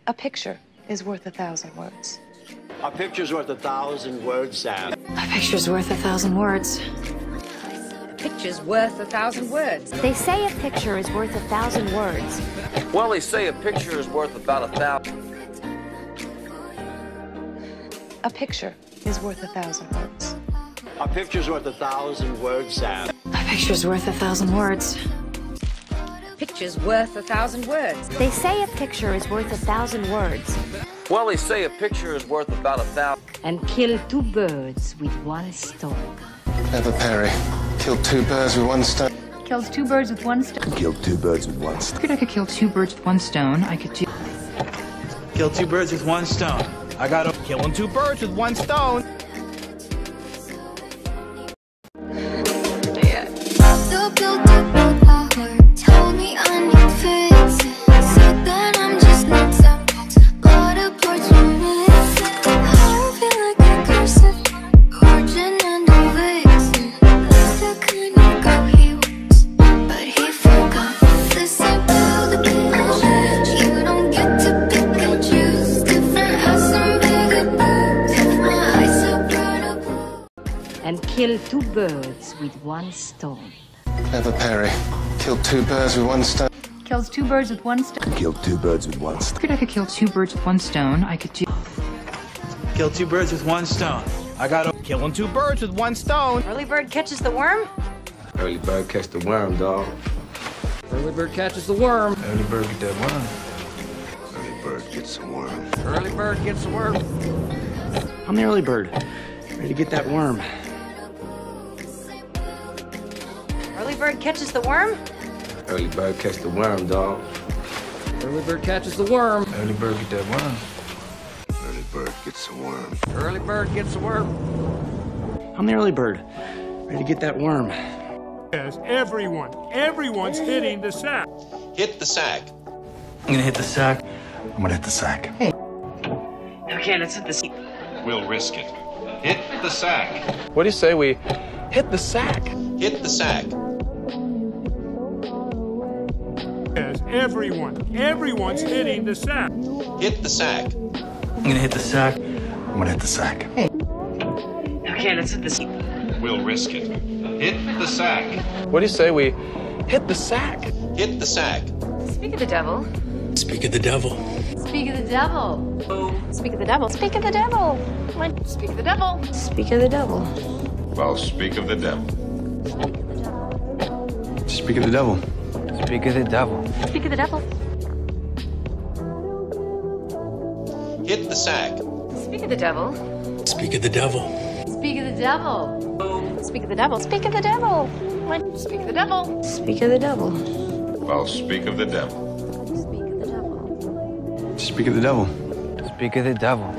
A picture is worth 1,000 words. A picture's worth 1,000 words, Sam. A picture's worth 1,000 words. A picture's worth 1,000 words. They say a picture is worth 1,000 words. Well, they say a picture is worth about 1,000. A picture is worth 1,000 words. A picture's worth 1,000 words, Sam. A picture's worth 1,000 words. Picture's worth 1,000 words. They say a picture is worth 1,000 words. Well, they say a picture is worth about 1,000. And kill two birds with one stone. 𝗘𝗴𝗵𝗿𝗀. Killed two birds with one stone. Kills two birds with one stone. Killed two birds with one stone. I could kill two birds with one stone. I could do... Kill two birds with one stone. I got killing two birds with one stone. And kill two birds with one stone. 𝗘𝗴𝗵𝗿𝗀. Killed two birds with one stone. Kills two birds with one stone. Killed two birds with one stone. I could kill two birds with one stone. I could do... Kill two birds with one stone. I got killing two birds with one stone. Early bird catches the worm. Early bird catch the worm, dog. Early bird catches the worm. Early bird get that worm. Early bird gets the worm. Early bird gets the worm. I'm the early bird. Ready to get that worm. Early bird catches the worm. Early bird catch the worm, dog. Early bird catches the worm. Early bird get that worm. Early bird gets the worm. Early bird gets the worm. I'm the early bird. Ready to get that worm. Yes, everyone's hitting the sack. Hit the sack. I'm gonna hit the sack. I'm gonna hit the sack. Hey. Okay, let's hit the sack. We'll risk it. Hit the sack. What do you say we hit the sack? Hit the sack. Yes, everyone's hitting the sack. Hit the sack. I'm gonna hit the sack. I'm gonna hit the sack. Hey. Okay, let's hit the sack. We'll risk it. Hit the sack. What do you say we hit the sack? Hit the sack. Speak of the devil. Speak of the devil. Speak of the devil. Speak of the devil. Speak of the devil. Speak of the devil. Speak of the devil. Well, speak of the devil. Speak of the devil. Speak of the devil. Speak of the devil. Hit the sack. Speak of the devil. Speak of the devil. Speak of the devil. Speak of the devil. Speak of the devil. Speak of the devil. Speak of the devil. Well, speak of the devil. Speak of the devil. Speak of the devil.